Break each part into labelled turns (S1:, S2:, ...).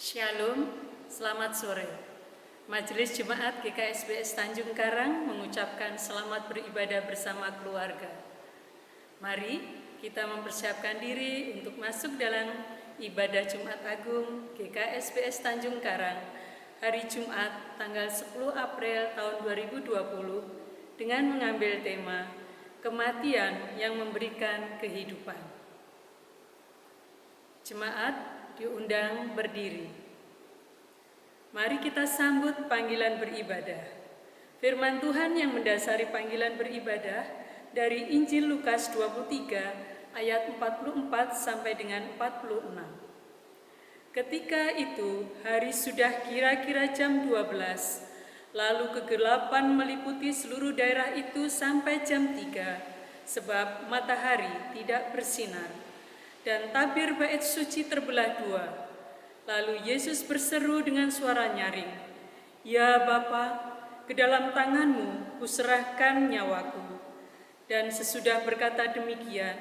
S1: Shalom, selamat sore. Majelis Jemaat GKSBS Tanjung Karang mengucapkan selamat beribadah bersama keluarga. Mari kita mempersiapkan diri untuk masuk dalam ibadah Jumat Agung GKSBS Tanjung Karang hari Jumat tanggal 10 April tahun 2020 dengan mengambil tema Kematian yang Memberikan Kehidupan. Jemaat diundang berdiri. Mari kita sambut panggilan beribadah. Firman Tuhan yang mendasari panggilan beribadah dari Injil Lukas 23 ayat 44 sampai dengan 46. Ketika itu, hari sudah kira-kira jam 12, lalu kegelapan meliputi seluruh daerah itu sampai jam 3, sebab matahari tidak bersinar. Dan tabir bait suci terbelah dua. Lalu Yesus berseru dengan suara nyaring, "Ya Bapa, ke dalam tangan-Mu kuserahkan nyawaku." Dan sesudah berkata demikian,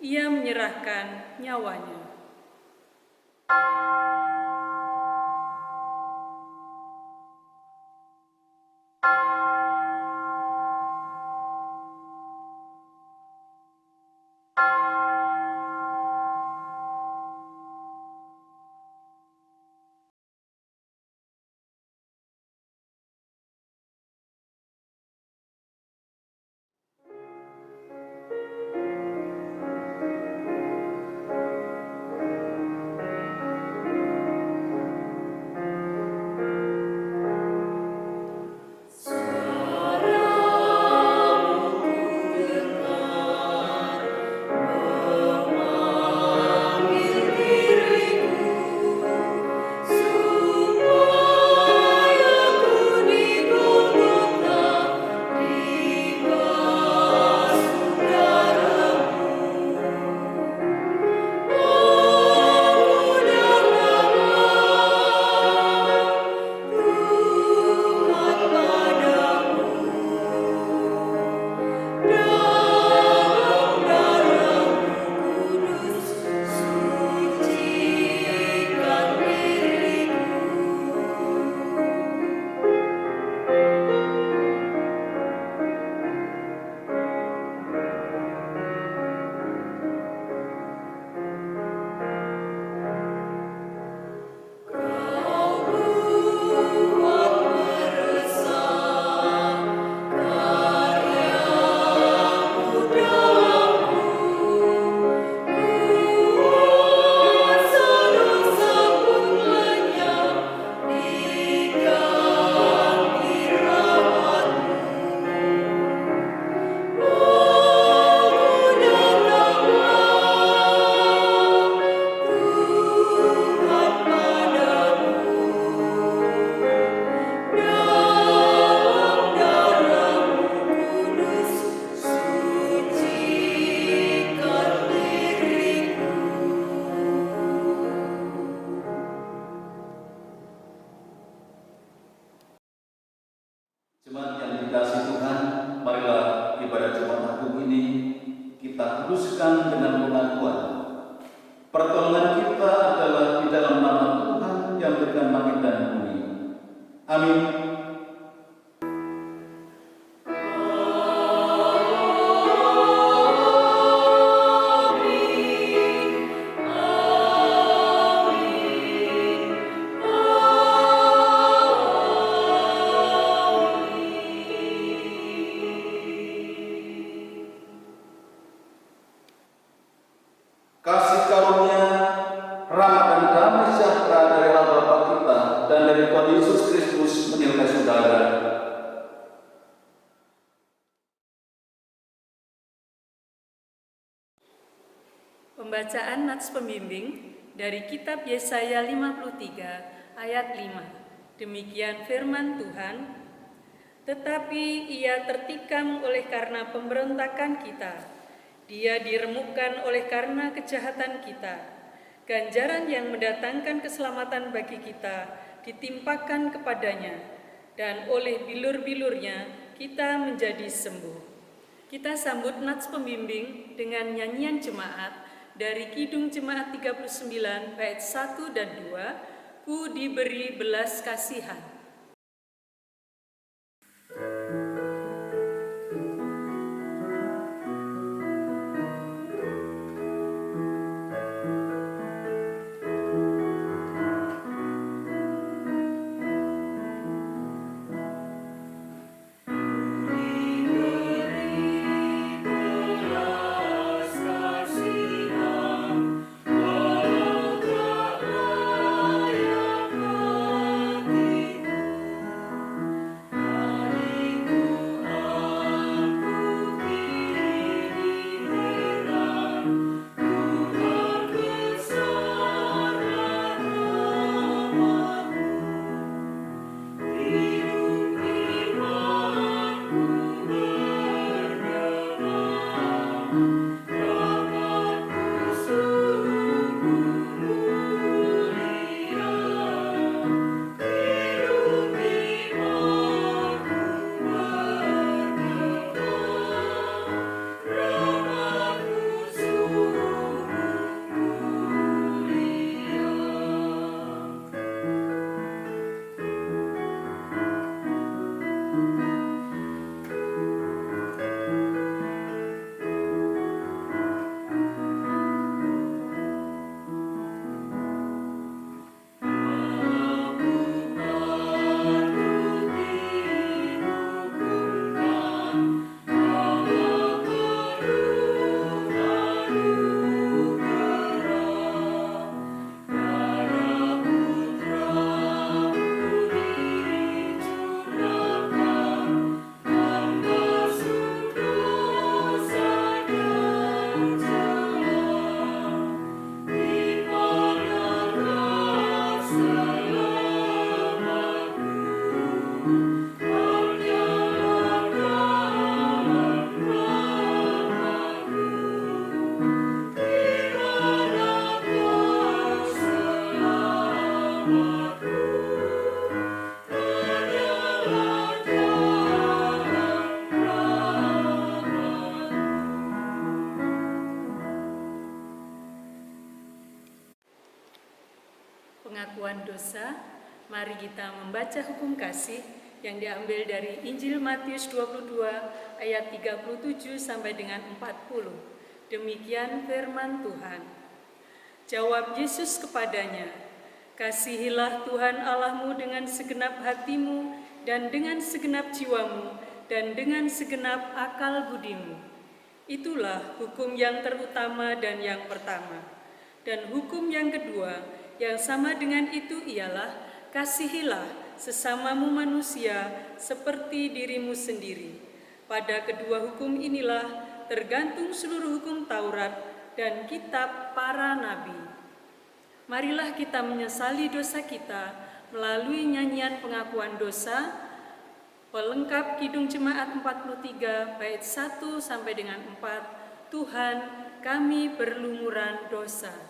S1: Ia menyerahkan nyawanya.
S2: Jemaat yang dikasihi Tuhan, marilah ibadah Jumat Agung ini kita teruskan dengan pengakuan. Pertolongan kita adalah di dalam nama Tuhan yang memberikan langit dan bumi. Amin. Kasih karunia, rahmat dan damai sejahtera dari Allah Bapa kita dan dari Tuhan Yesus Kristus menyertai saudara.
S1: Pembacaan nats pembimbing dari kitab Yesaya 53 ayat 5. Demikian firman Tuhan, "Tetapi ia tertikam oleh karena pemberontakan kita, dia diremukkan oleh karena kejahatan kita. Ganjaran yang mendatangkan keselamatan bagi kita ditimpakan kepadanya, dan oleh bilur-bilurnya kita menjadi sembuh." Kita sambut nats pembimbing dengan nyanyian jemaat dari Kidung Jemaat 39 bait 1 dan 2 ku diberi belas kasihan. Pengakuan dosa, mari kita membaca hukum kasih yang diambil dari Injil Matius 22 ayat 37 sampai dengan 40. Demikian firman Tuhan. Jawab Yesus kepadanya, "Kasihilah Tuhan Allahmu dengan segenap hatimu dan dengan segenap jiwamu dan dengan segenap akal budimu. Itulah hukum yang terutama dan yang pertama. Dan hukum yang kedua yang sama dengan itu ialah, kasihilah sesamamu manusia seperti dirimu sendiri. Pada kedua hukum inilah tergantung seluruh hukum Taurat dan kitab para nabi." Marilah kita menyesali dosa kita melalui nyanyian pengakuan dosa, pelengkap Kidung Jemaat 43 bait 1 sampai dengan 4. Tuhan, kami berlumuran dosa.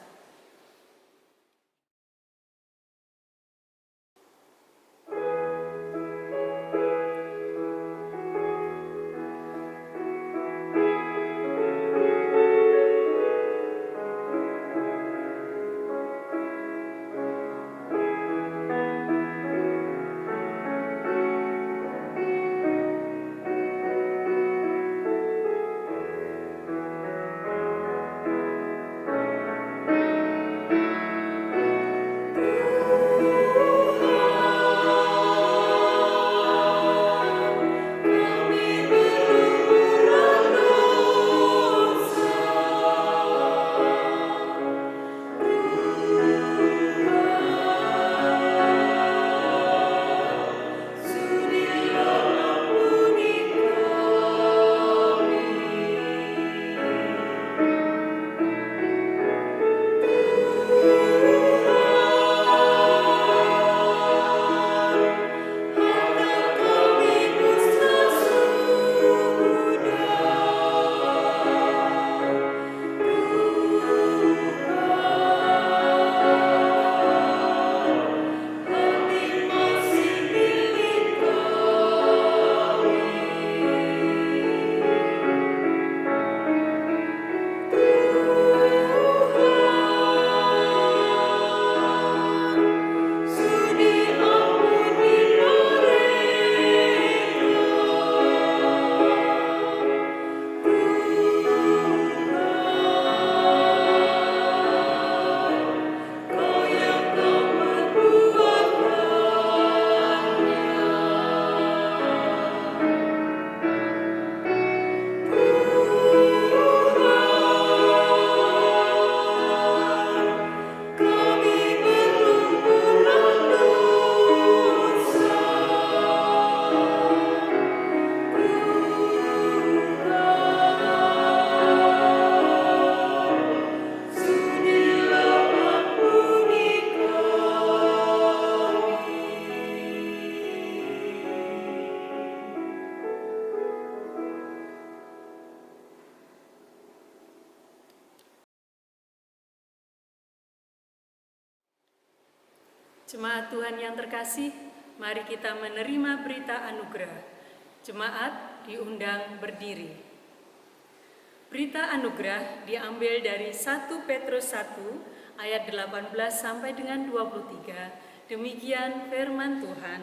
S1: Jemaat Tuhan yang terkasih, mari kita menerima berita anugerah. Jemaat diundang berdiri. Berita anugerah diambil dari 1 Petrus 1 ayat 18 sampai dengan 23. Demikian firman Tuhan.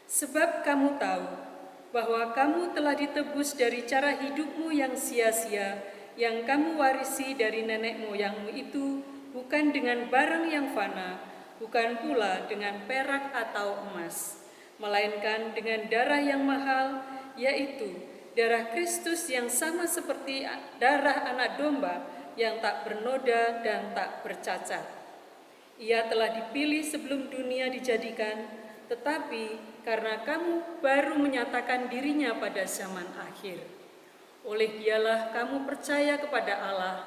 S1: Sebab kamu tahu bahwa kamu telah ditebus dari cara hidupmu yang sia-sia, yang kamu warisi dari nenek moyangmu itu, bukan dengan barang yang fana, bukan pula dengan perak atau emas, melainkan dengan darah yang mahal, yaitu darah Kristus yang sama seperti darah anak domba yang tak bernoda dan tak bercacat. Ia telah dipilih sebelum dunia dijadikan, tetapi karena kamu baru menyatakan dirinya pada zaman akhir. Oleh dialah kamu percaya kepada Allah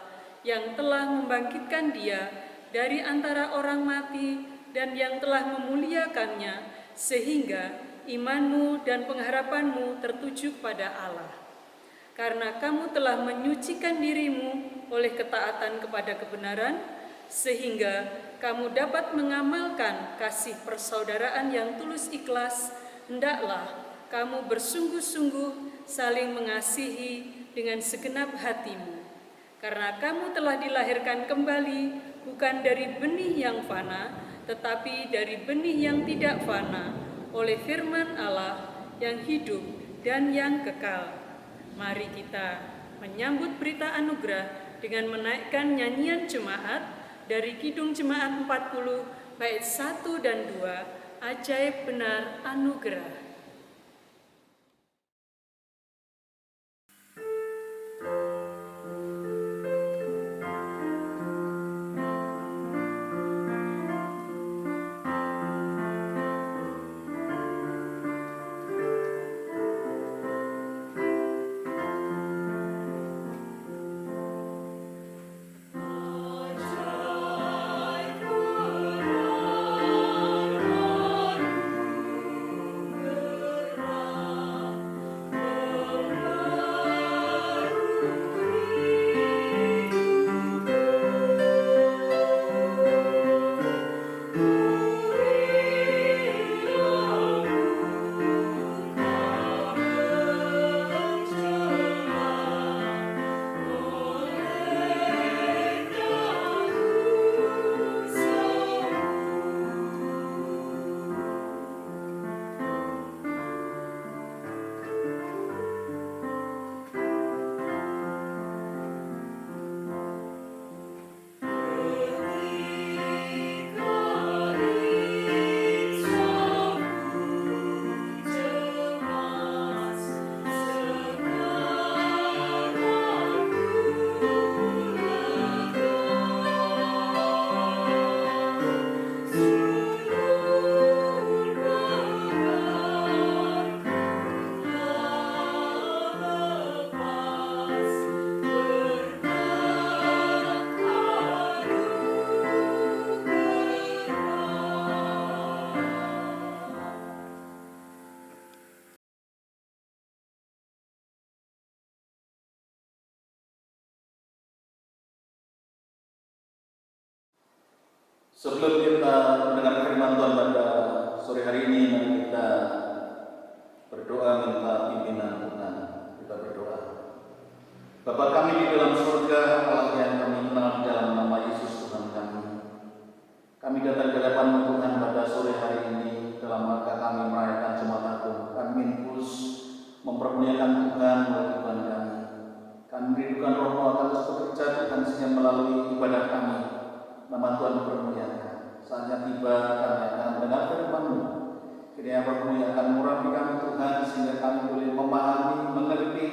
S1: yang telah membangkitkan Dia dari antara orang mati dan yang telah memuliakannya, sehingga imanmu dan pengharapanmu tertuju pada Allah. Karena kamu telah menyucikan dirimu oleh ketaatan kepada kebenaran, sehingga kamu dapat mengamalkan kasih persaudaraan yang tulus ikhlas, hendaklah kamu bersungguh-sungguh saling mengasihi dengan segenap hatimu. Karena kamu telah dilahirkan kembali bukan dari benih yang fana, tetapi dari benih yang tidak fana, oleh firman Allah yang hidup dan yang kekal. Mari kita menyambut berita anugerah dengan menaikkan nyanyian jemaat dari Kidung Jemaat 40 bait 1 dan 2, Ajaib Benar Anugerah.
S2: Sebelum kita mendengar firman Tuhan pada sore hari ini, mari kita berdoa minta pimpinan Tuhan. Kita berdoa. Bapa kami di dalam surga, Allah yang kami kenal di dalam nama Yesus Tuhan kami. Kami datang ke hadapan Tuhan pada sore hari ini dalam rangka kami merayakan Jumat Agung. Kami terus mempermuliakan Tuhan melalui Tuhan kami. Kami merindukan Roh Allah terus bekerja Tuhan sehingga melalui ibadah kami nama Tuhan dipermuliakan. Saatnya tiba kami akan mendengar firman-Mu. Kiranya Roh-Mu akan murapi kami Tuhan sehingga kami boleh memahami, mengerti,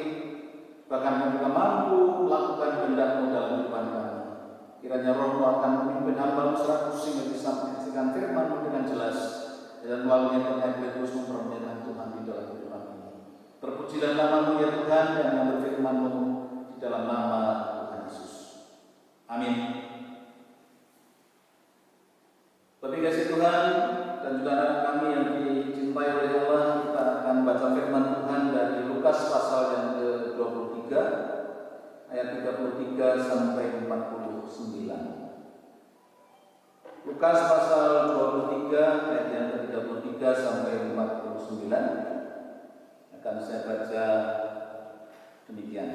S2: bahkan kami juga mampu melakukan kehendak-Mu dalam kehidupan kami. Kiranya Roh-Mu akan memimpin hamba-Mu secara sehingga bisa menyaksikan firman-Mu dengan jelas dan melalui kami terus mempermuliakan Tuhan di dalam kehidupan kami. Terpujilah nama-Mu ya Tuhan yang mengambil firman-Mu di dalam nama Tuhan Yesus. Amin. Bapak kasih Tuhan dan juga anak kami yang dicintai oleh Allah, kita akan baca firman Tuhan dari Lukas pasal yang ke-23 ayat 33 sampai 49. Lukas pasal 23 ayat yang ke-33 sampai 49 akan saya baca demikian.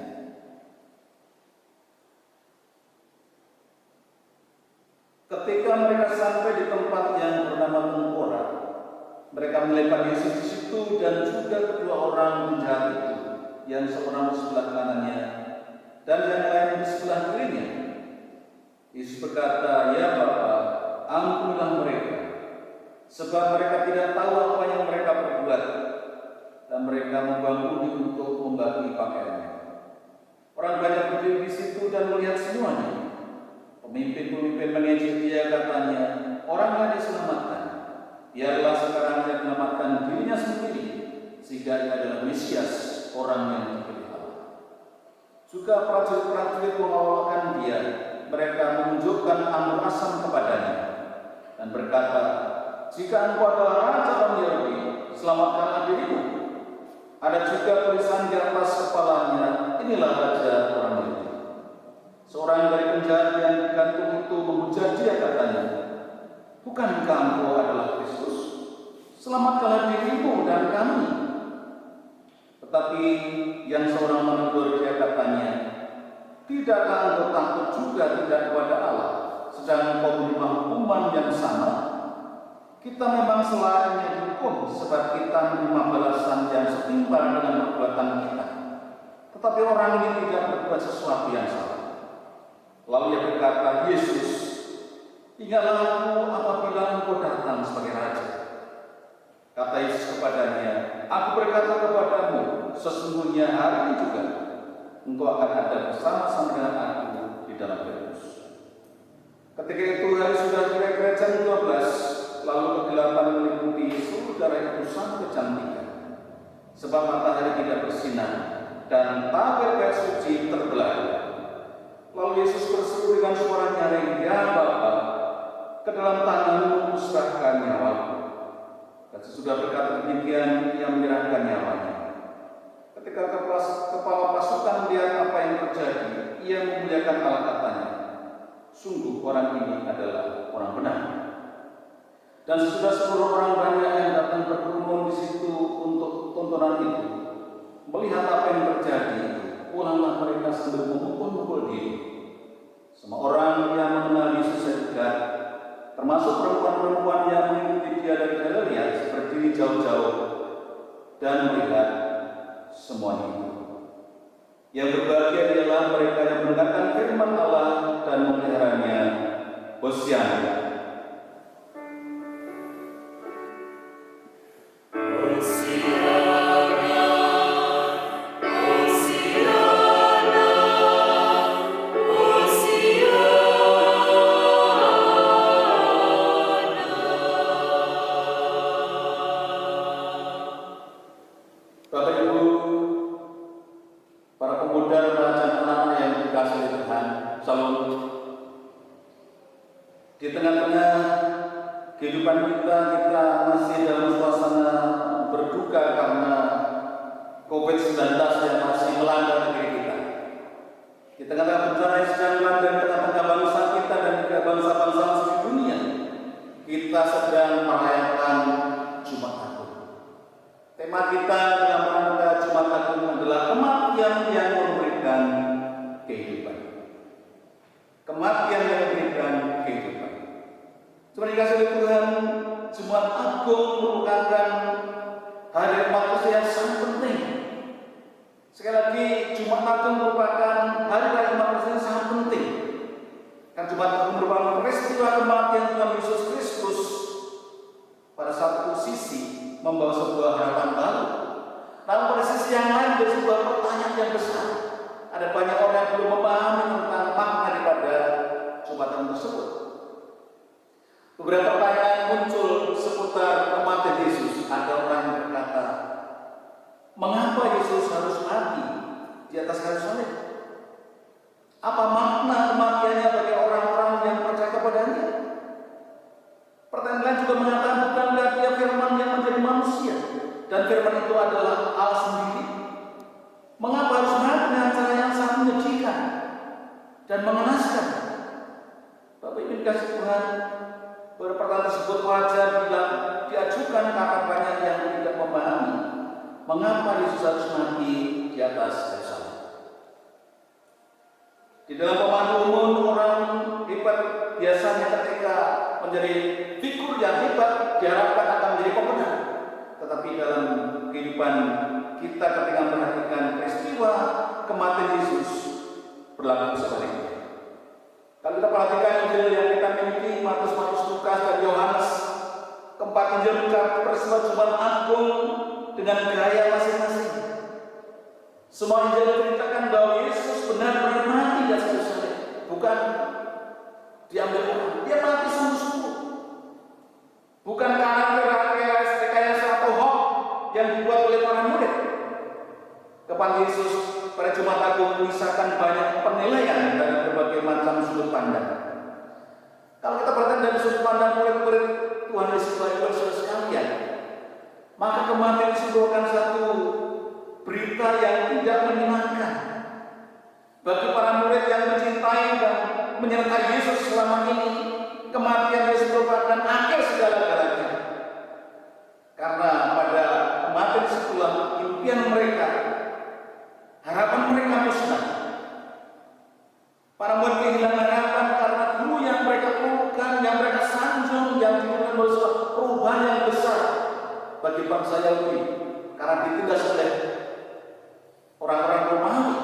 S2: Ketika mereka sampai di tempat yang bernama Tengkorak, mereka melepas Yesus di situ dan juga kedua orang penjahat itu, yang seorang di sebelah kanannya dan yang lain di sebelah kirinya. Yesus berkata, "Ya Bapa, ampunilah mereka, sebab mereka tidak tahu apa yang mereka perbuat." Dan mereka membangkuni untuk membagi pakaiannya. Orang banyak berdiri di situ dan melihat semuanya. Pemimpin-pemimpin mengejek dia, katanya, "Oranglah diselamatkan. Biarlah sekarang dia menyelamatkan dirinya sendiri, sehingga dia adalah Mesias, orang yang dipilih Allah." Juga prajurit-prajurit mengawalkan dia. Mereka menunjukkan anggur asam kepadanya dan berkata, "Jika engkau adalah raja orang Yahudi, selamatkanlah dirimu." Ada juga tulisan di atas kepalanya, "Inilah raja orang Yahudi." Seorang dari penjahat yang digantung itu menghujat dia, katanya, "Bukankah engkau adalah Kristus? Selamatkanlah dirimu dan kami." Tetapi yang seorang menegur dia, katanya, "Tidakkah engkau takut juga tidak kepada Allah, sedang engkau menerima hukuman yang sama? Kita memang selayaknya dihukum, sebab kita menerima balasan yang setimpal dengan perbuatan kita. Tetapi orang ini tidak berbuat sesuatu yang salah." Lalu ia berkata, "Yesus, ingatlah aku apabila engkau datang sebagai raja." Kata Yesus kepadanya, "Aku berkata kepadamu, sesungguhnya hari ini juga engkau akan ada bersama-sama dengan aku di dalam Firdaus." Ketika itu hari sudah kira-kira jam 12, lalu kegelapan meliputi seluruh daerah itu sampai jam 3, sebab matahari tidak bersinar dan tabir bait suci terbelah. Lalu Yesus berseru dengan suara nyaring, "Ya Bapa, ke dalam tangan-Mu kuserahkan nyawaku." Dan sesudah berkata demikian, ia menyerahkan nyawanya. Ketika kepala pasukan melihat apa yang terjadi, ia memuliakan Allah, katanya, "Sungguh orang ini adalah orang benar." Dan sesudah seluruh orang banyak yang datang berkerumun di situ untuk tontonan itu, melihat apa yang terjadi, pulanglah mereka sambil memukul-mukul diri. Semua orang yang mengenal Yesus dekat, termasuk perempuan-perempuan yang mengikuti dia dari Galilea, berdiri jauh-jauh dan melihat semua itu. Yang berbahagia ialah mereka yang mendengarkan firman Allah dan memeliharanya. Hosiana. Di tengah-tengah kehidupan kita masih dalam suasana berduka karena COVID-19 yang masih melanda negeri kita. Di tengah-tengah bencana yang sedang melanda di tengah-tengah bangsa kita dan juga bangsa-bangsa di dunia, kita sedang merayakan Jumat Agung. Tema kita dalam rangka Jumat Agung adalah kematian yang memberikan kehidupan. Kematian yang memberikan kehidupan. Cuma dikasih oleh Tuhan, Jumat Agung merupakan hari umat Kristus yang sangat penting. Sekali lagi, Jumat Agung merupakan hari raya umat Kristus yang sangat penting. Karena Jumat Agung merupakan peristiwa kematian Tuhan Yesus Kristus pada satu sisi membawa sebuah harapan baru. Namun pada sisi yang lain ada sebuah pertanyaan yang besar. Ada banyak orang yang belum memahami tentang makna daripada Jumat Agung tersebut. Beberapa pertanyaan muncul seputar kematian Yesus. Ada orang yang berkata, mengapa Yesus harus mati di atas kayu salib? Apa makna kematiannya bagi orang-orang yang percaya kepadanya? Pertanyaan lain juga mengatakan, bukankah dia firman yang menjadi manusia? Dan firman itu adalah Allah sendiri. Mengapa harus mati dengan cara yang sangat menyedihkan dan mengenaskan? Bapak Ibu dikasih Tuhan, Pertanyaan tersebut wajar bila diajukan karena banyak yang tidak memahami mengapa Yesus harus mati di atas kayu salib. Di dalam pemahaman umum, orang hebat biasanya ketika menjadi figur yang hebat diharapkan akan menjadi pemenang. Tetapi dalam kehidupan kita ketika memperhatikan peristiwa kematian Yesus berlaku sebaliknya. Kalau kita perhatikan Injil yang kita miliki, Matius, Lukas, dan Yohanes, keempat Injil mencatat peristiwa Jumat Agung dengan gaya masing-masing. Semua Injil menceritakan bahwa Yesus benar-benar mati di atas kayu salib, bukan diambil orang. Dia mati sungguh-sungguh. Bukan karena rekayasa atau hoax yang dibuat oleh para murid. Kepada Yesus pada Jumat Agung menyisakan banyak penilaian dari berbagai macam sudut pandang. Kalau kita perhatikan dari sudut pandang murid-murid Tuhan Yesus Kristus sekalian, maka kematian merupakan satu berita yang tidak menyenangkan bagi para murid yang mencintai dan menyertai Yesus selama ini. Kematian Yesus merupakan akhir segala-galanya, karena pada kematian setelah impian mereka, harapan mereka musnah. Para murid kehilangan harapan karena guru yang mereka pelukan, yang mereka sanjung, yang diberikan perubahan yang besar bagi bangsa Yahudi, karena ditindas oleh orang-orang Romawi.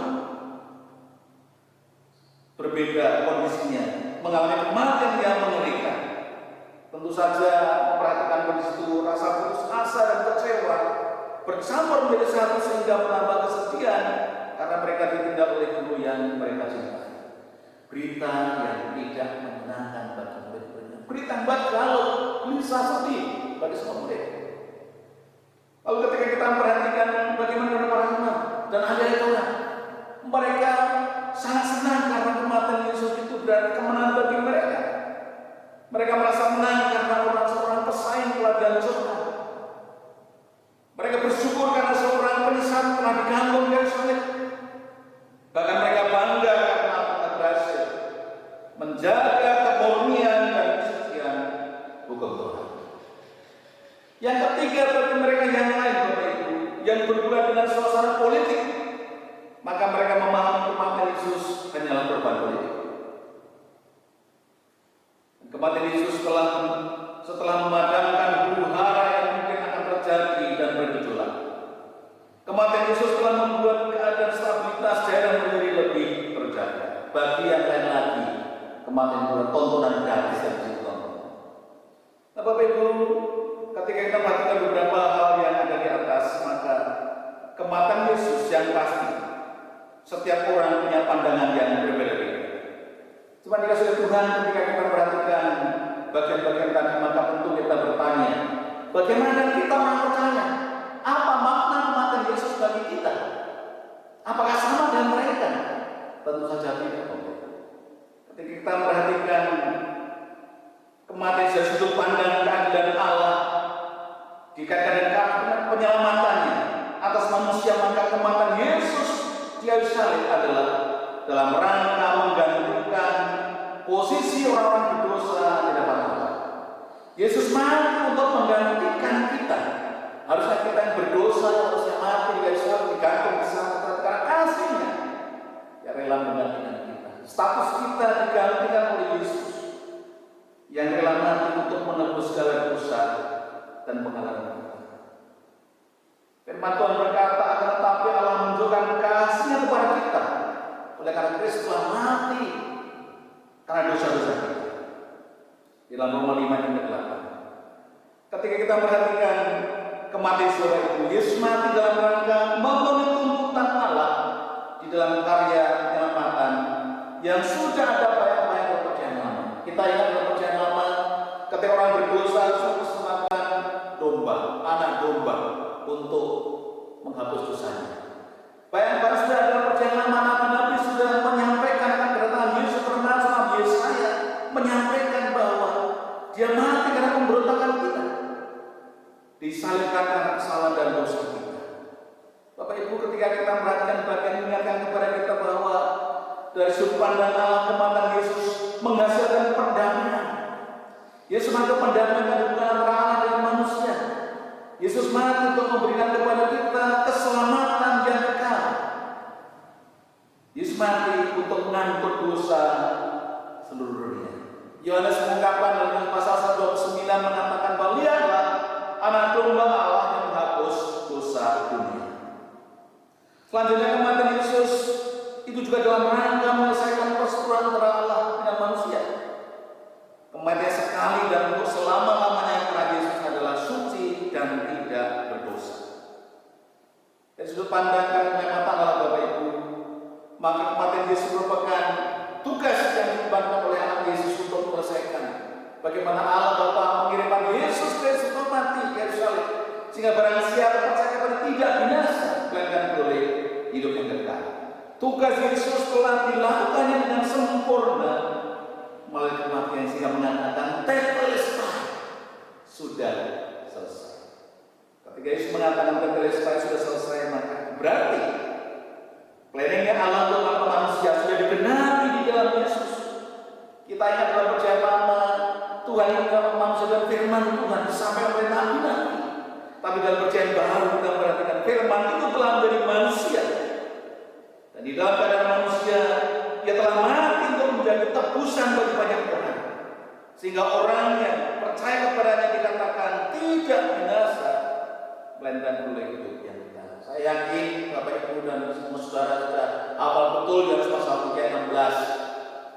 S2: Berbeda kondisinya, mengalami kematian yang mengerikan. Tentu saja memperhatikan kondisi itu, rasa putus asa dan kecewa bercampur menjadi satu sehingga menambah kesedihan karena mereka ditinggal oleh guru yang mereka cintai. Berita yang tidak menyenangkan bagi murid-murid. Berita yang kalau bisa sedih bagi semua murid. Lalu ketika kita memperhatikan bagaimana para imam dan ahli Taurat, mereka sangat senang karena kematian Yesus itu berarti kemenangan bagi mereka. Mereka merasa menang karena seorang pesaing telah dihancurkan. Mereka bersyukur karena seorang penyesat telah digantung dari salib. Bahkan mereka bangga karena mereka berhasil menjaga kemurnian dan kesucian hukum Tuhan. Yang ketiga, bagi mereka yang lain, Bapak Ibu, yang berguna dengan suasana politik, maka mereka memahami kematian Yesus hanyalah korban politik. Kematian Yesus setelah memadamkan huru-hara yang mungkin akan terjadi dan bergejolak. Kematian Yesus telah membuat keadaan stabilitas daerah menjadi lebih terjaga. Bagi yang lain lagi, kematian itu tontonan gratis yang bisa ditonton. Nah, Bapak Ibu, ketika kita perhatikan beberapa hal yang ada di atas, maka kematian Yesus yang pasti, setiap orang punya pandangan yang berbeda-beda. Cuma dikasih oleh Tuhan, ketika kita perhatikan bagian-bagian tadi, maka tentu kita bertanya, bagaimana kita mau percaya? Apa makna kematian Yesus bagi kita? Apakah sama dengan mereka? Tentu saja tidak. Ketika kita perhatikan kematian dari sudut pandang keadilan Allah, dikaitkan dengan penyelamatannya atas manusia, maka kematian Yesus di kayu salib adalah dalam rangka menggantikan posisi orang-orang berdosa di hadapan Allah. Yesus mati untuk menggantikan kita. Harusnya kita yang berdosa harusnya mati di kayu salib, digantung di sana karena kasihnya yang rela menggantikan kita. Status kita digantikan oleh Yesus yang rela mati untuk menebus segala dosa dan pengalaman kita. Firman Tuhan berkata, akan tetapi Allah menunjukkan kasihnya kepada kita oleh karena Kristus telah mati karena dosa-dosa kita. Di dalam Roma 5 ayat 8. Ketika kita perhatikan kematian saudara itu, Yesus mati dalam rangka memenuhi tuntutan Allah di dalam karya penyelamatan yang sudah ada banyak-banyak dalam perjanjian lama. Kita ingat dalam perjanjian lama, ketika orang berdosa sudah persembahkan domba, anak domba untuk menghapus dosanya. Bayangkan sudah dalam perjanjian lama, nabi-nabi sudah menyampaikan akan kedatangan Yesus, termasuk Nabi Yesaya menyampaikan bahwa Dia mati karena pemberontakan kita, disalibkan karena kesalahan dan dosa kita. Bapak Ibu, ketika kita perhatikan bagian mengingatkan kepada kita bahwa dari sudut pandang Allah kematian Yesus menghasilkan perdamaian. Yesus mati mendamaikan hubungan antara Allah dan manusia. Yesus mati untuk memberikan kepada kita keselamatan yang kekal. Yesus mati untuk mengangkut dosa seluruh dunia. Yohanes mengungkapkan dalam pasal 1:29 mengatakan bahwa lihatlah anak domba Allah yang menghapus dosa dunia. Selanjutnya kematian Yesus itu juga dalam rangka menyelesaikan perseteruan antara Allah dengan manusia. Kematian sekali dan untuk selama-lamanya karena Yesus adalah suci dan tidak berdosa. Dari sudut pandang kenikmatan Allah Bapak Ibu, maka kematian Yesus merupakan tugas yang dibebankan oleh anak Yesus untuk menyelesaikan. Bagaimana Allah Bapa mengirimkan Yesus Kristus untuk mati di Yerusalem, sehingga barang siapa percaya kepada tidak binasa, melainkan beroleh hidup yang kekal. Tugas Yesus telah dilakukannya dengan sempurna melalui kematian sehingga mengatakan tetelestai, sudah selesai. Ketika Yesus mengatakan tetelestai, sudah selesai, maka berarti planningnya Allah untuk manusia sudah digenapi di dalam Yesus. Kita ingat dalam perjanjian lama, Tuhan yang dalam manusia dan firman Tuhan disampaikan oleh nabi-nabi. Tapi dalam perjanjian baru kita perhatikan firman itu telah menjadi manusia. Dan di dalam keadaan manusia, ia telah mati untuk menjadi tebusan bagi banyak orang. Sehingga orang yang percaya kepadanya dikatakan tidak binasa, melainkan beroleh hidup yang kekal. Saya yakin Bapak Ibu dan semua saudara sudah hafal betul dari pasal 16.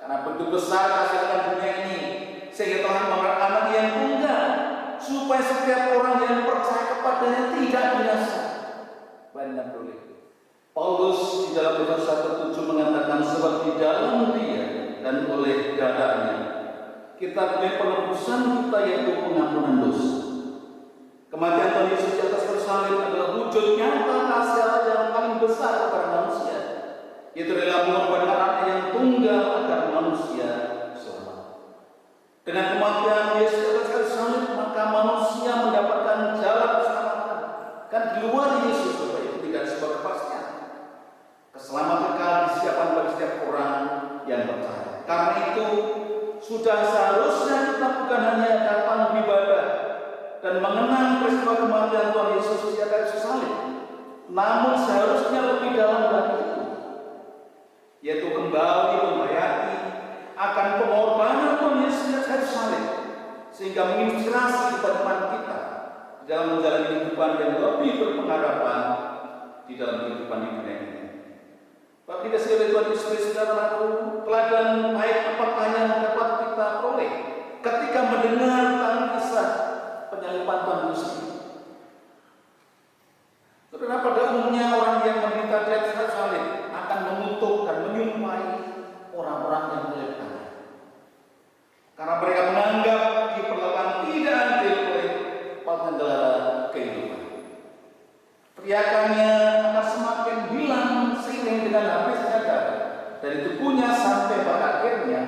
S2: Karena begitu besar kasih akan dunia ini, sehingga Tuhan memberikan anak yang tunggal, supaya setiap orang yang percaya kepadanya tidak binasa, melainkan beroleh hidup. Paulus di dalam Efesus 1:7 mengatakan sebab di dalam Dia dan oleh darahnya kita punya penebusan kita yaitu pengampunan dosa. Kematian Tuhan Yesus di atas kayu salib adalah wujud nyata kasih Allah yang paling besar kepada manusia, yaitu dalam mengorbankan anaknya yang tunggal agar manusia selamat. Dengan kematian Yesus di atas kayu salib maka manusia mendapatkan jalan keselamatan. Kan di luar Yesus Bapak itu tidak ada sebuah kepastian. Keselamatan kekal disiapkan bagi setiap orang yang percaya. Karena itu sudah seharusnya kita bukan hanya datang beribadah dan mengenang peristiwa kematian Tuhan Yesus di atas kayu salib, namun seharusnya lebih dalam dari itu, yaitu kembali membayati akan pengorbanan Tuhan Yesus di atas kayu salib, sehingga menginspirasi teman kita dalam menjalani kehidupan yang lebih berpengharapan di dalam kehidupan di dunia ini. Bapak kita sekalian Tuhan Yesus Kristus saudaraku, teladan baik apakah yang dapat kita peroleh ketika mendengar tentang kisah penyaliban Tuhan Yesus. Karena pada umumnya orang yang menderita di atas kayu salib akan mengutuk dan menyumpahi orang-orang yang menyalibkannya. Karena mereka menganggap diperlakukan tidak adil oleh pengendara kehidupan. Teriakannya akan semakin hilang seiring dengan habisnya darah dari tubuhnya sampai pada akhirnya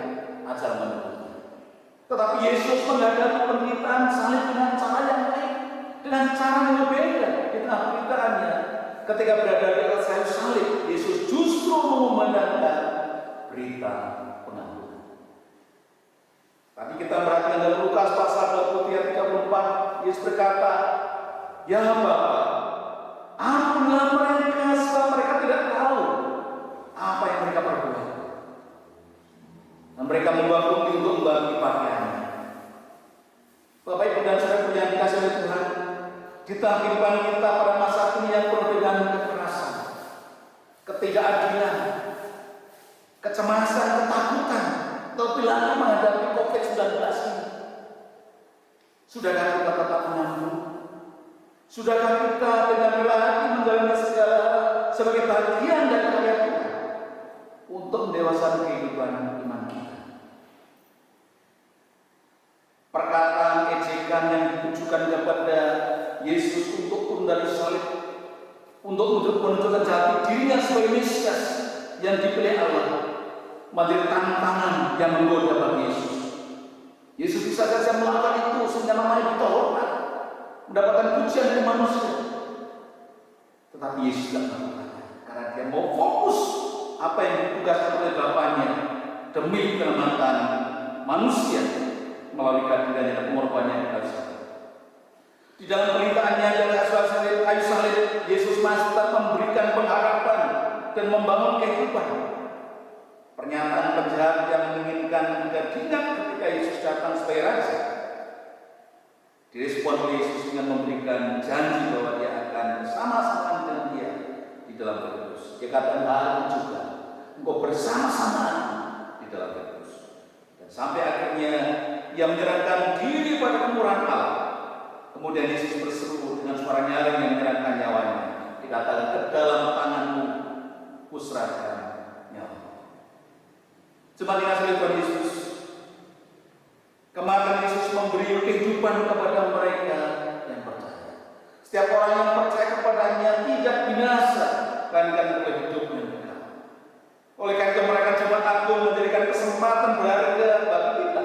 S2: ajal menebusnya. Tetapi Yesus menghadapi penderitaan salib dengan cara yang lain, dengan cara yang berbeda. Di tengah penderitaannya, ketika berada di atas kayu salib, Yesus justru mengumandangkan berita pengampunan. Tapi kita perhatikan dalam Lukas pasal 23:34, Yesus berkata, "Ya Bapa, ampunilah mereka sebab mereka tidak tahu apa yang mereka perbuat." Dan mereka membawa kunti untuk membagi pakaiannya. Bapak Ibu dan Saudara yang dikasihi oleh Tuhan, di tengah kehidupan kita pada masa kini yang penuh dengan kekerasan, ketidakadilan, kecemasan, ketakutan, terlebih lagi menghadapi COVID-19 ini, sudahkah kita tetap mengampuni? Sudahkah kita dengan rela hati menjalani segala sebagai bagian dari karya Tuhan untuk mendewasakan kehidupan iman kita? Perkataan ejekan yang ditujukan kepada Yesus untuk turun dari salib, untuk menunjukkan jati dirinya sebagai Mesias yang dipilih Allah, menjadi tantangan yang menggoda bagi Yesus. Yesus bisa saja melakukan itu sehingga namanya ditolongkan, mendapatkan pujian dari manusia. Tetapi Yesus tidak melakukannya karena dia mau fokus apa yang ditugaskan oleh Bapaknya demi keselamatan manusia melalui kehadirannya dan pengorbanannya di kayu salib. Di dalam perintahnya dan kayu salib, Yesus masih tetap memberikan pengharapan dan membangun kehidupan. Pernyataan penjahat yang menginginkan agar diingat ketika Yesus datang sebagai Raja direspon oleh Yesus dengan memberikan janji bahwa dia akan bersama-sama dengan dia di dalam Firdaus. Dia katakan hari juga engkau bersama-sama di dalam Firdaus. Dan sampai akhirnya ia menyerahkan diri pada kemurahan Allah. Kemudian Yesus berseru dengan suara nyaring yang menyerahkan nyawanya. Dikatakan, ke dalam tanganmu kuserahkan nyawa. Jemaat yang kasih Tuhan Yesus, kematian Yesus memberi kehidupan kepada mereka yang percaya. Setiap orang yang percaya kepadanya tidak binasa, melainkan oleh hidup yang kekal. Oleh karena itu mereka Jemaat Agung menjadikan kesempatan berharga bagi kita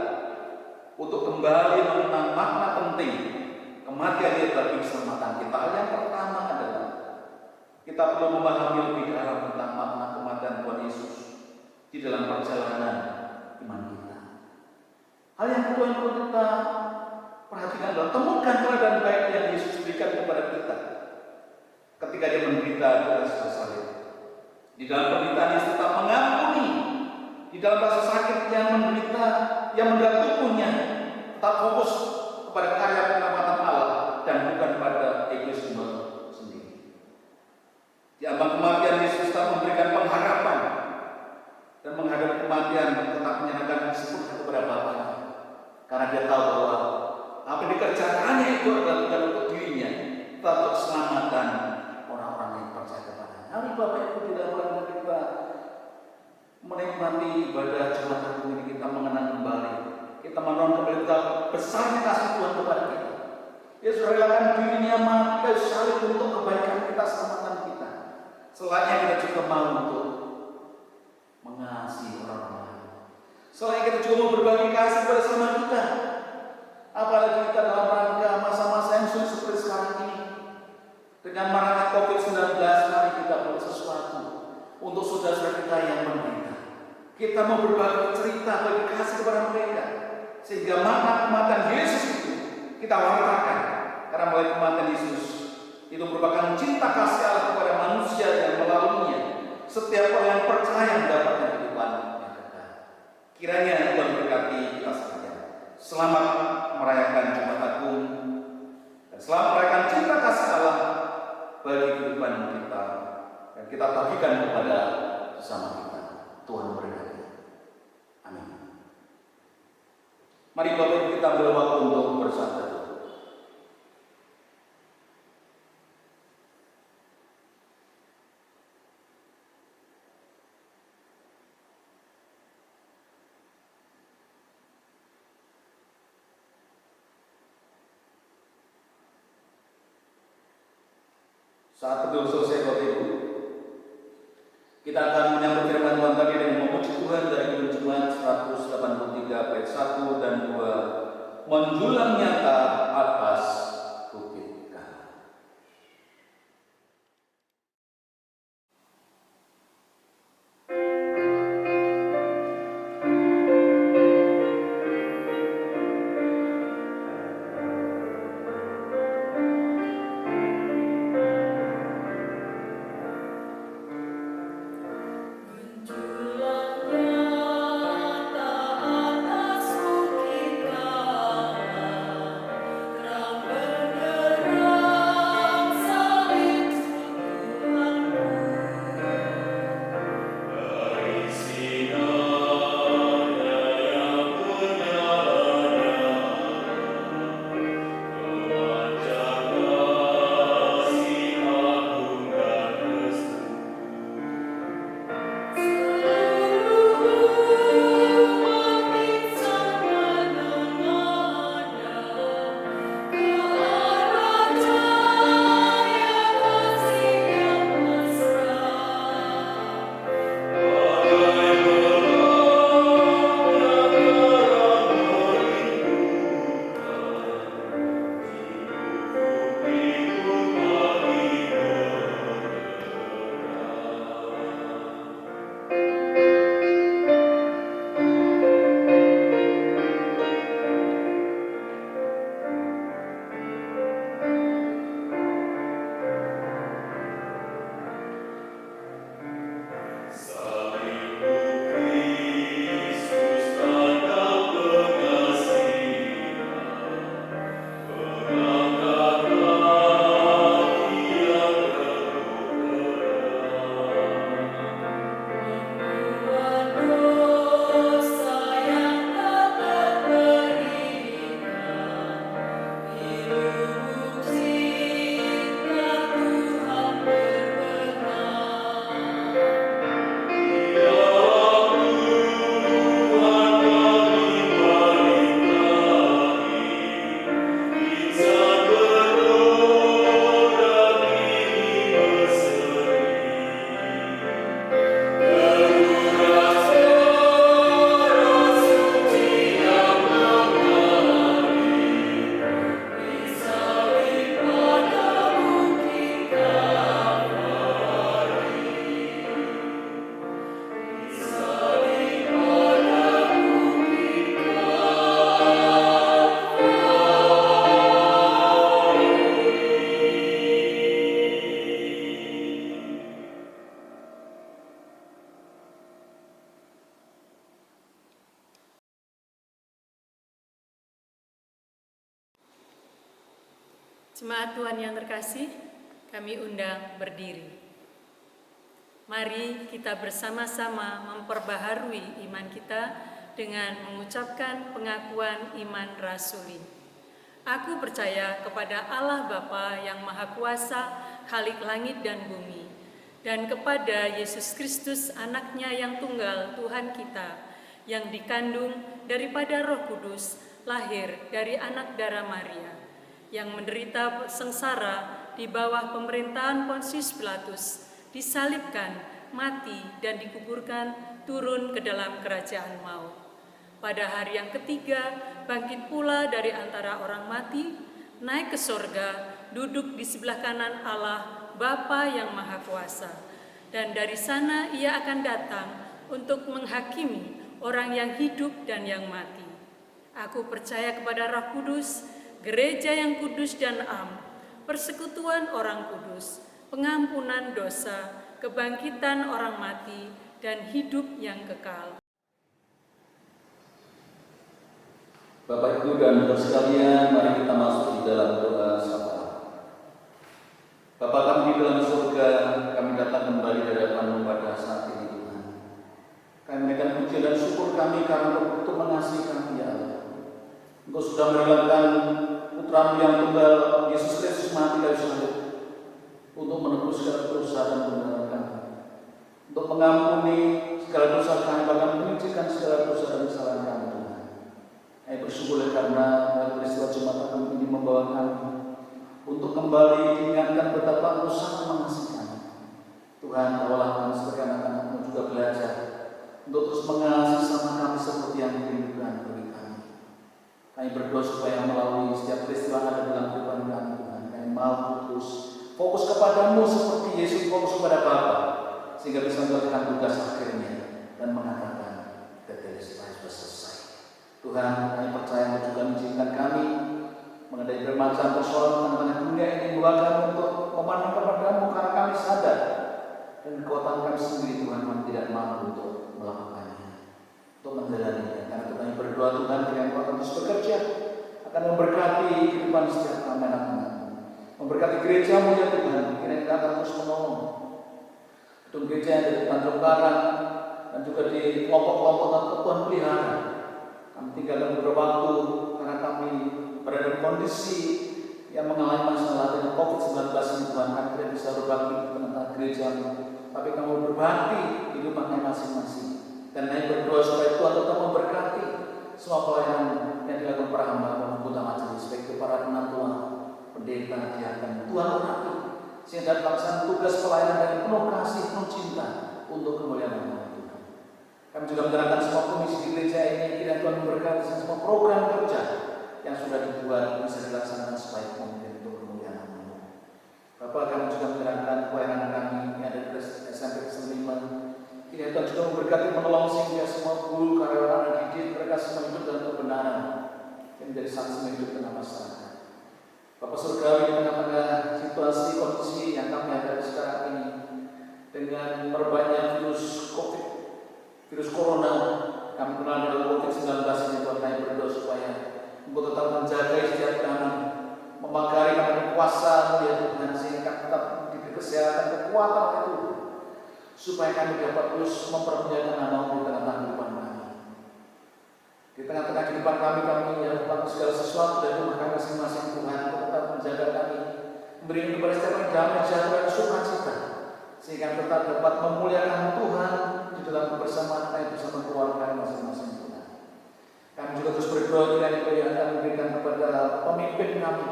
S2: untuk kembali mengenang makna penting kematian itu bagi keselamatan kita. Hal yang pertama adalah kita perlu memahami lebih dalam tentang makna kematian Tuhan Yesus di dalam perjalanan iman kita. Hal yang kedua yang perlu kita perhatikan adalah temukan teladan baik yang Yesus berikan kepada kita ketika dia menderita di atas kayu salib. Di dalam penderitaan Yesus tetap mengampuni, di dalam rasa sakit yang menderita, yang menderita tubuhnya, tetap fokus kepada karya penyelamatan Allah dan bukan pada egoisme sendiri. Di ambang kematian Yesus tetap memberikan pengharapan dan menghadapi kematian tetap menyerahkan sepenuhnya kepada Bapaknya, karena dia tahu bahwa apa yang dikerjakannya itu adalah bukan untuk dirinya, tetapi untuk keselamatan orang-orang yang percaya kepadanya. Mari Bapak Ibu di dalam rangka kita menikmati ibadah Jumat Agung ini, kita mengenang kembali, kita menolong kembali betapa besarnya kasih Tuhan kepada kita. Yesus relakan dirinya mati kayu salib untuk kebaikan kita, keselamatan kita. Selainnya kita juga mau untuk mengasihi orang lain. Selain kita juga mau berbagi kasih pada sama kita. Apalagi kita dalam rangka masa-masa yang sulit seperti sekarang ini. Dengan maraknya COVID-19, mari kita buat sesuatu untuk saudara-saudara kita yang menderita. Kita mau berbagi cerita, bagi kasih kepada mereka, sehingga makna kematian Yesus itu kita wartakan. Karena melalui kematian Yesus itu merupakan cinta kasih Allah kepada manusia yang melaluinya. Setiap orang yang percaya mendapatkan kehidupan yang kekal. Kiranya Tuhan berkati kita sekalian. Selamat merayakan Jumat Agung dan selamat merayakan cinta kasih Allah bagi kehidupan kita, dan kita bagikan kepada sesama kita. Tuhan berkati. Amin. Mari Bapak Ibu kita ambil waktu untuk bersatu. Saat teduh selesai Bapak Ibu, kita akan menyambut firman Tuhan tadi dengan memuji Tuhan dari Kidung 183 ayat 1 dan 2, menjulang nyata atas bukit Karmel.
S3: Ramai
S1: Jemaat Tuhan yang terkasih, kami undang berdiri. Mari kita bersama-sama memperbaharui iman kita dengan mengucapkan pengakuan iman rasuli. Aku percaya kepada Allah Bapa yang Maha Kuasa, Khalik langit dan bumi, dan kepada Yesus Kristus, Anaknya yang tunggal, Tuhan kita, yang dikandung daripada Roh Kudus, lahir dari anak darah Maria, yang menderita sengsara di bawah pemerintahan Pontius Pilatus, disalibkan, mati, dan dikuburkan, turun ke dalam kerajaan maut. Pada hari yang ketiga, bangkit pula dari antara orang mati, naik ke sorga, duduk di sebelah kanan Allah, Bapa yang Maha Kuasa. Dan dari sana ia akan datang untuk menghakimi orang yang hidup dan yang mati. Aku percaya kepada Roh Kudus, gereja yang kudus dan am, persekutuan orang kudus, pengampunan dosa, kebangkitan orang mati, dan hidup yang kekal.
S2: Bapak, Ibu, dan saudara sekalian, mari kita masuk di dalam doa syafaat. Bapa kami di dalam surga, kami datang kembali di hadapan-Mu pada saat ini, Tuhan. Kami menaikkan puji dan syukur kami karena Engkau mengasihi kami, ya Allah. Engkau sudah merelakan Putra-Mu yang tunggal, Yesus Kristus, mati dari salib untuk menebus segala dosa dan kebenaran kami, untuk mengampuni segala dosa kami, bahkan menyucikan segala dosa dan kesalahan kami, Tuhan. Kami bersyukur karena peristiwa Jumat Agung ini membawa kami untuk kembali diingatkan betapa Engkau sangat mengasihi kami. Tuhan, awallah kami sebagai anak-anak-Mu juga belajar untuk terus mengasihi sama kami seperti yang dirindukan bagi kami. Kami berdoa supaya melalui setiap peristiwa ada dalam kehidupan kami, Tuhan, kami mau terus fokus kepadamu seperti Yesus fokus kepada Bapa, sehingga bisa melakukan tugas akhirnya dan mengatakan that is sudah selesai. Tuhan, kami percaya Engkau juga mengizinkan kami mengenai bermacam persoalan tentang dunia ini, membawa kami untuk memandang kepadamu karena kami sadar dan kekuatan kami sendiri, Tuhan, kami tidak mampu untuk melakukannya, untuk menjalaninya. Karena kami berdoa, Tuhan, kiranya Engkau akan terus bekerja, akan memberkati kehidupan setiap kami anak-anak, memberkati gereja-Mu, ya Tuhan. Kiranya Engkau akan terus menolong gedung gereja yang ada di Tanjung Karang dan juga di kelompok-kelompok dan ketuan pelihara. Kami tinggalkan beberapa waktu karena kami berada di kondisi yang mengalami masalah dengan COVID-19 ini, Tuhan. Kami tidak bisa berbakti tentang gereja-Mu, tapi kamu berbakti di rumahnya masing-masing. Dan kami berdoa supaya Tuhan tetap memberkati semua pelayanan yang dilakukan para hamba dan anggota majelis, baik itu para penatua, pendeta, diakan, Tuhan berkati sehingga dapat melaksanakan tugas pelayanan dengan penuh kasih, penuh cinta untuk kemuliaan nama Tuhan. Kami juga menyerahkan semua komisi di gereja ini, kiranya Tuhan memberkati semua program kerja yang sudah dibuat bisa dilaksanakan sebaik mungkin untuk kemuliaan nama. Bapak, kami juga menyerahkan pelayanan kami yang ada di SMP Kristen 5. Kiranya Tuhan juga memberkati, menolong sehingga semua guru, karyawan, dan didik mereka semua hidup dalam kebenaran yang menjadi saksi hidup tengah masyarakat. Bapak Surgawi, di tengah-tengah situasi kondisi yang kami hadapi sekarang ini dengan merebaknya virus COVID, virus Corona, kami kenal dengan COVID-19 ini, Tuhan, kami berdoa supaya Engkau tetap menjaga setiap kami, memagari kami kuasa-Mu, ya Tuhan, sehingga tetap diberi kesehatan, kekuatan itu, supaya kami dapat terus mempermuliakan nama-Mu di tengah-tengah kehidupan kami. Di tengah-tengah kehidupan kami ya Tuhan, segala sesuatu dari rumah kami masing-masing, Tuhan, Engkau tetap menjaga kami, memberi kepada setiap kami damai, sejahtera, dan sukacita, sehingga tetap dapat memuliakan Tuhan di dalam kebersamaan kami bersama keluarga kami masing-masing, Tuhan. Kami juga terus berdoa kiranya Engkau yang akan memberikan kepada pemimpin kami,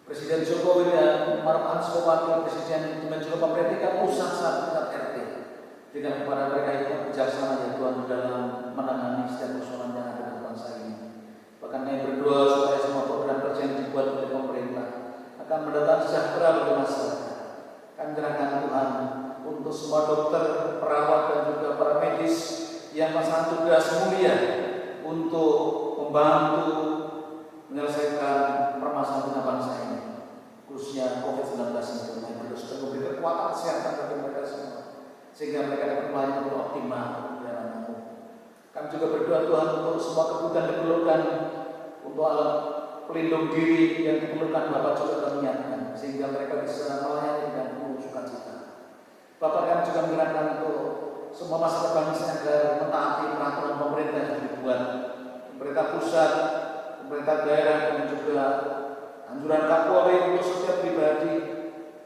S2: Presiden Jokowi dan Maruf Wakil Presiden, dan juga pemerintah pusat saat tingkat RT, dengan kepada mereka yang bijaksana, ya Tuhan, dalam menangani setiap persoalan yang ada dalam bangsa ini. Bahkan kami berdoa supaya semua program kerja yang dibuat oleh pemerintah akan mendatangkan sejahtera bagi masyarakat. Kami menyerahkan, Tuhan, untuk semua dokter, perawat, dan juga para medis yang melaksanakan tugas mulia untuk membantu menyelesaikan permasalahan bangsa ini, khususnya COVID-19 ini. Kami berdoa supaya memberi kekuatan kesehatan bagi mereka semua, sehingga mereka dapat melayani dengan optimal dalam nama-Mu. Kami juga berdoa, Tuhan, untuk semua kebutuhan diperlukan untuk alat pelindung diri yang diperlukan Bapak juga akan menyiapkan, sehingga mereka bisa melayani dengan penuh sukacita. Bapak kami juga menyerahkan untuk semua masyarakat bangsa agar mentaati peraturan pemerintah yang dibuat, pemerintah pusat, pemerintah daerah, dan juga anjuran Kapolri untuk setiap pribadi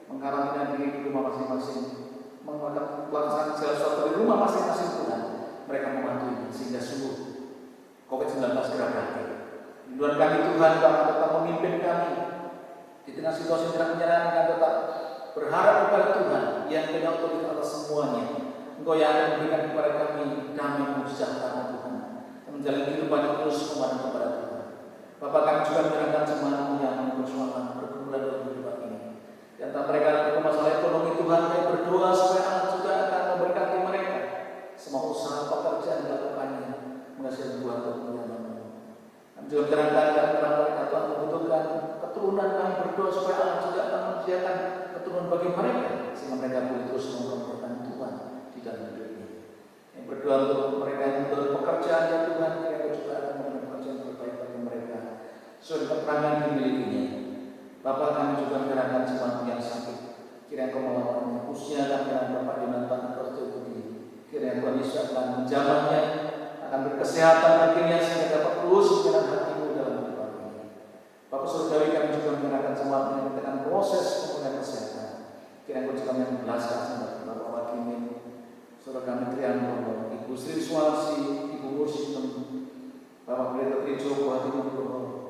S2: mengkarantina diri di rumah masing-masing, melaksanakan segala sesuatu di rumah masing-masing Tuhan. Mereka membantu sehingga sungguh COVID-19 segera berakhir. Rinduan kami Tuhan, Kami tetap memimpin kami di tengah situasi tidak menyenangkan, kami tetap berharap kepada Tuhan yang punya otoritas atas semuanya. Engkau yang akan memberikan kepada kami damai sejahtera Tuhan, yang menjalani kehidupan yang terus memandang kepada Tuhan. Bapak kami juga menyerahkan jemaat-Mu yang bersuara bergembira dalam kehidupan ini. Di antara mereka ada masalah ekonomi Tuhan, kami berdoa supaya Allah juga akan memberkati mereka. Semua usaha pekerjaan dilakukannya menghasilkan buah kemuliaan. Kami juga menyerahkan karena mereka Tuhan membutuhkan keturunan, kami berdoa supaya Allah juga akan menyediakan keturunan bagi mereka, sehingga mereka boleh terus memperkenalkan Tuhan di dalam hidup ini. Yang berdoa untuk mereka yang memiliki pekerjaan ya Tuhan, mereka juga akan memberikan pekerjaan terbaik bagi mereka sesuai keterangan dimilikinya. Bapak kami juga menyerahkan jemaat yang sakit, kiranya Kau melawatnya, khususnya kami menyerahkan Bapak Yonatan Kosto Budi, kiranya Tuhan Yesus akan menjamahnya, akan berkesehatan baginya sehingga dapat terus menjalankan hati-Mu dalam kehidupan ini. Bapak Surgawi kami juga menyerahkan jemaat yang dengan proses pemulihan kesehatan, kiranya Kau juga yang belas kasihan Bapak Wakimin, Saudara kami Trianto, Ibu Sri Suwarsi, Ibu Mursi, Bapak Pendeta Trijo,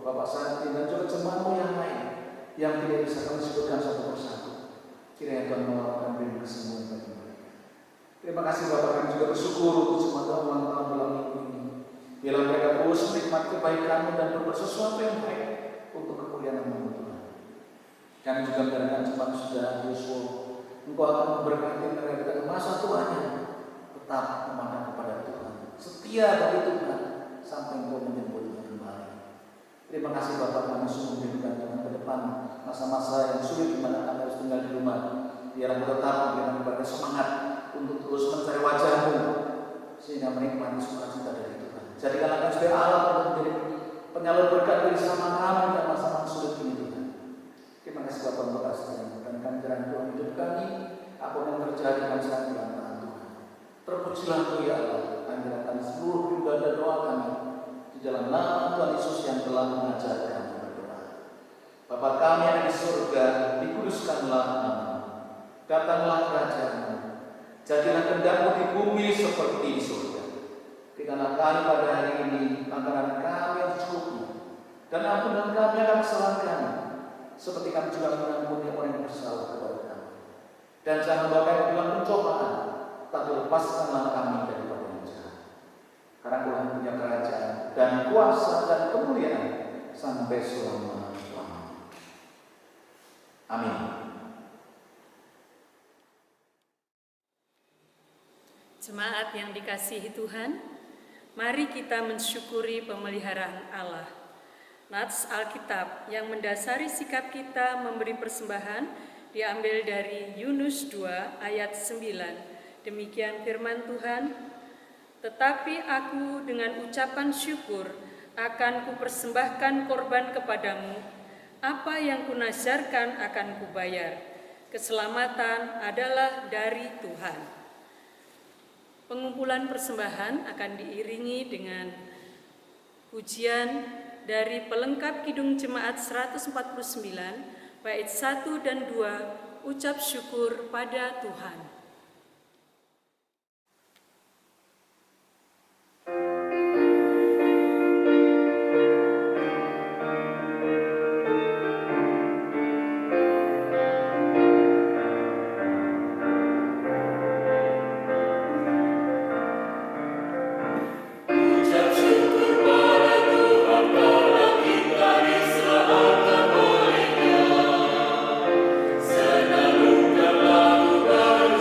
S2: Bapak Santi, dan juga jemaat-Mu yang lain yang tidak bisa kami sebutkan satu persatu. Kiranya Tuhan melakukan beri kesembuhan bagi mereka. Terima kasih Bapak, kami juga bersyukur untuk semua ulang tahun dalam minggu ini. Biarlah mereka terus menikmati kebaikan-Mu dan berbuat sesuatu yang baik untuk kemuliaan Nama Tuhan. Kami juga menyerahkan jemaat saudara Yosua. Engkau akan memberkati mereka dengan masa tuanya, tetap memandang kepada Tuhan, setia bagi Tuhan sampai Engkau menjemputnya kembali. Terima kasih Bapak, kami sungguh merindukan Tuhan ke depan masa-masa yang sulit di mana kami harus tinggal di rumah. Biar Engkau tetap memberikan kepada semangat untuk terus mencari wajah-Mu sehingga menikmati sukacita dari Tuhan. Jadikanlah kami sebagai alat untuk menjadi penyalur berkat bersama kami dalam masa-masa sulit ini Tuhan. Terima kasih Bapak untuk kasih-Mu dan kami jalan Tuhan hidup kami. Apa yang terjadi kami sangat dilantarkan Tuhan. Terpujilah Engkau ya Allah. Kami menyerahkan seluruh ibadah doa kami di dalam nama Tuhan Yesus yang telah mengajar kami berdoa. Bapa kami yang di surga, dikuduskanlah nama-Mu. Datanglah kerajaan-Mu. Jadilah kehendak-Mu di bumi seperti di surga. Berikanlah kami pada hari ini makanan kami yang secukupnya, dan ampunkan kami akan kesalahan kami, seperti kami juga mengampuni orang yang bersalah kepada kami. Dan jangan membawa kami dalam pencobaan, tapi lepaskanlah kami daripada yang jahat. Karena Tuhan punya kerajaan dan kuasa dan kemuliaan sampai selama-lamanya. Amin.
S1: Jemaat yang dikasihi Tuhan, mari kita mensyukuri pemeliharaan Allah. Nats Alkitab yang mendasari sikap kita memberi persembahan diambil dari Yunus 2 ayat 9. Demikian firman Tuhan, tetapi aku dengan ucapan syukur akan kupersembahkan korban kepadamu, apa yang kunazarkan akan kubayar. Keselamatan adalah dari Tuhan. Pengumpulan persembahan akan diiringi dengan pujian dari pelengkap Kidung Jemaat 149, bait 1 dan 2, ucap syukur pada Tuhan.
S3: Senandungkan lagu baru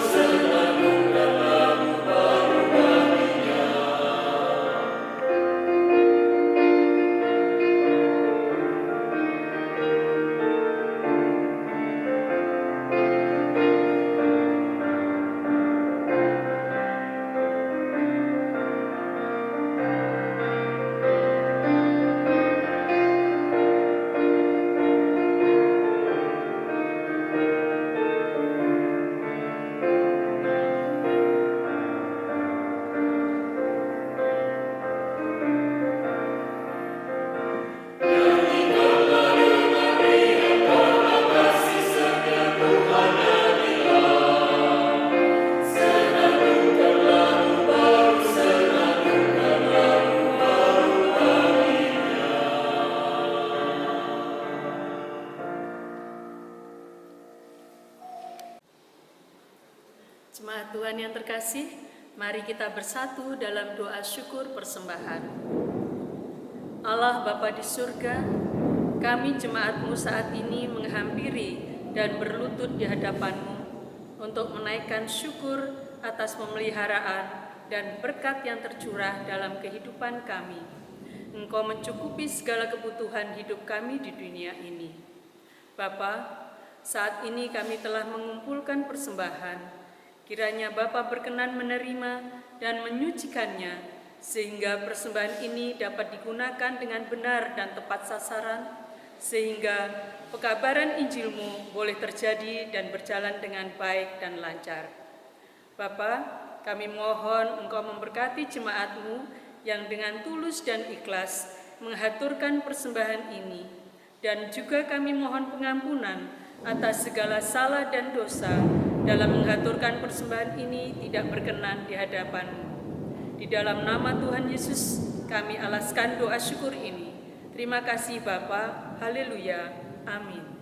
S1: Jemaat Tuhan yang terkasih, mari kita bersatu dalam doa syukur persembahan. Allah Bapa di surga, kami jemaat-Mu saat ini menghampiri dan berlutut di hadapan-Mu untuk menaikkan syukur atas pemeliharaan dan berkat yang tercurah dalam kehidupan kami. Engkau mencukupi segala kebutuhan hidup kami di dunia ini. Bapa, saat ini kami telah mengumpulkan persembahan. Kiranya Bapa berkenan menerima dan menyucikannya, sehingga persembahan ini dapat digunakan dengan benar dan tepat sasaran, sehingga pekabaran Injil-Mu boleh terjadi dan berjalan dengan baik dan lancar. Bapa, kami mohon Engkau memberkati jemaat-Mu yang dengan tulus dan ikhlas menghaturkan persembahan ini, dan juga kami mohon pengampunan atas segala salah dan dosa dalam menghaturkan persembahan ini tidak berkenan di hadapan-Mu. Di dalam nama Tuhan Yesus kami alaskan doa syukur ini. Terima kasih Bapa. Haleluya. Amin.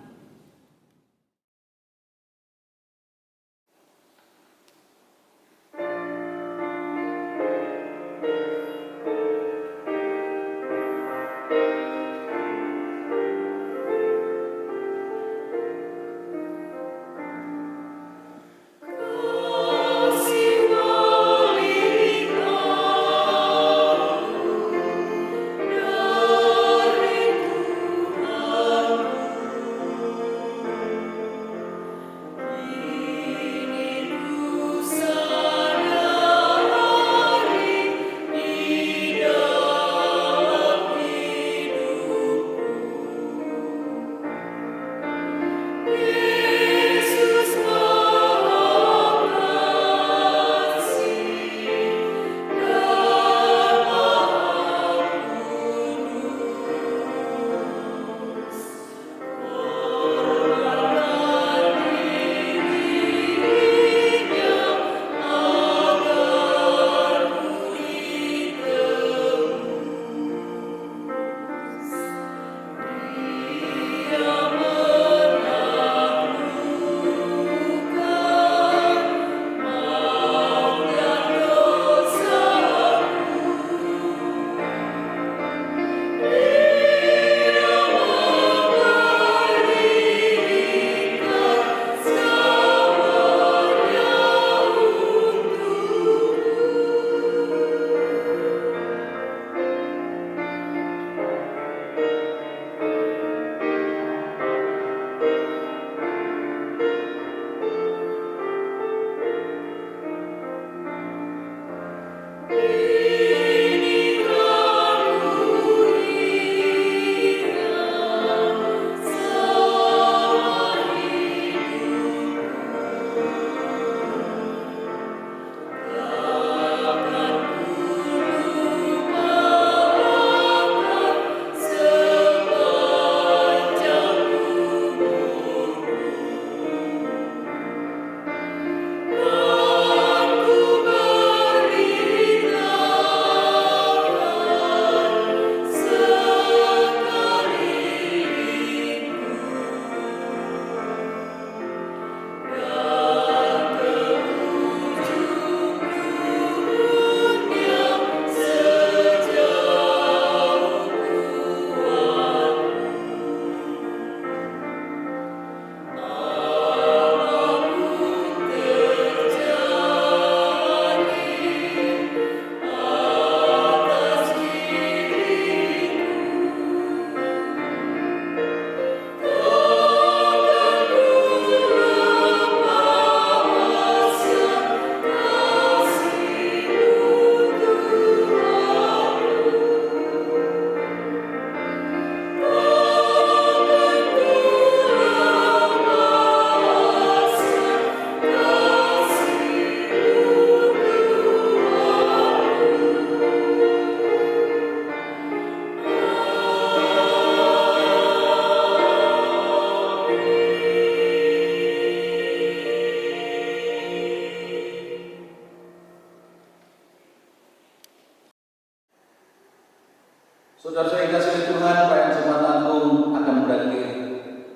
S2: Saudara-saudara yang dikasihi Tuhan, perayaan Jumat Agung akan berakhir.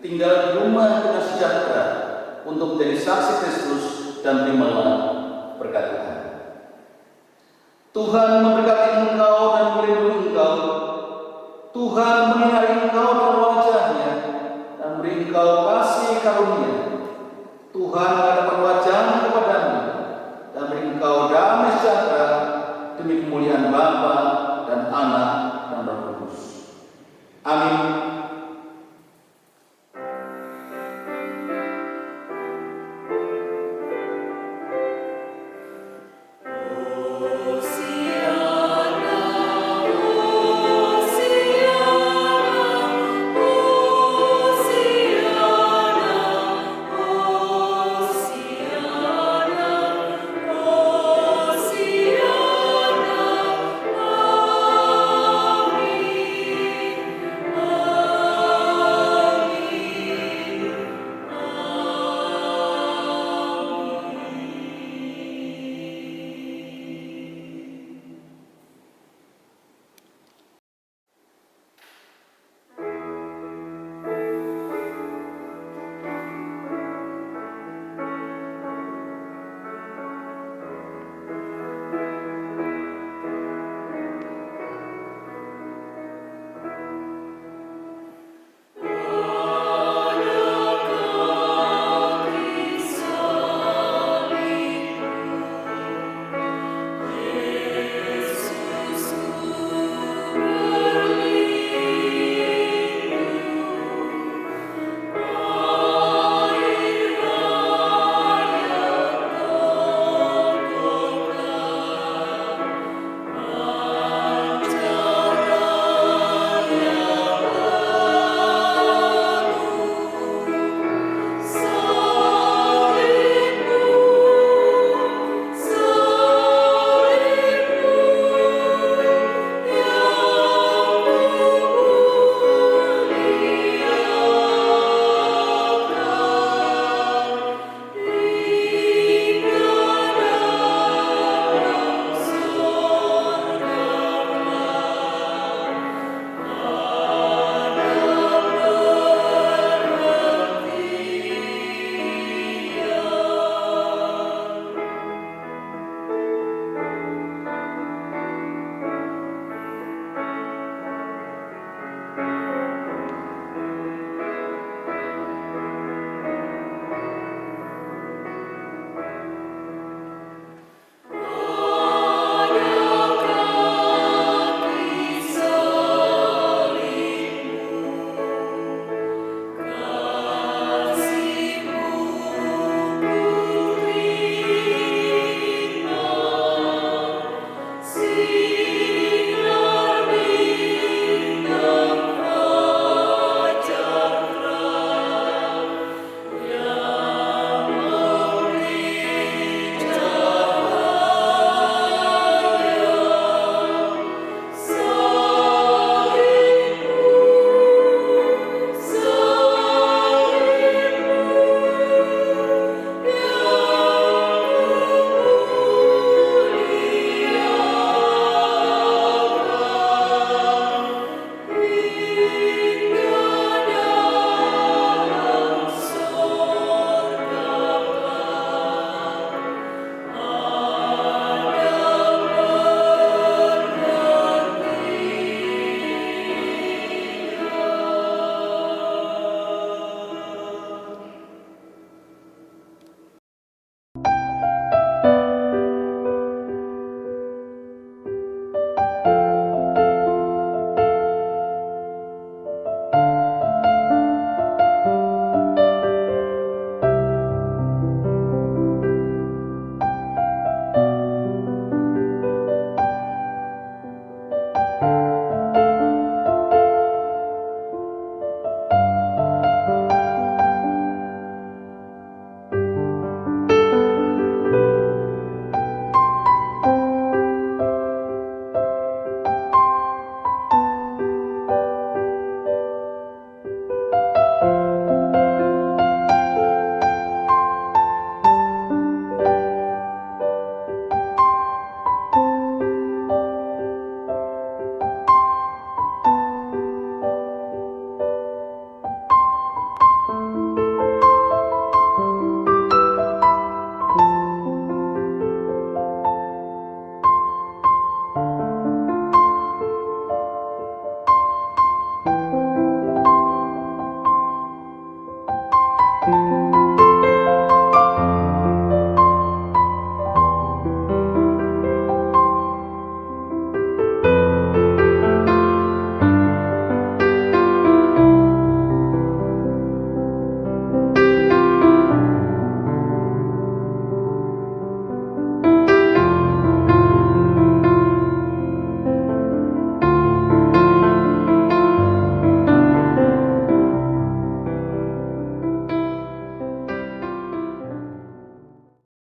S2: Tinggal di rumah dengan sejahtera untuk menjadi saksi Kristus dan terimalah berkat Tuhan. Tuhan memberkati engkau dan melindungi engkau. Tuhan mengingat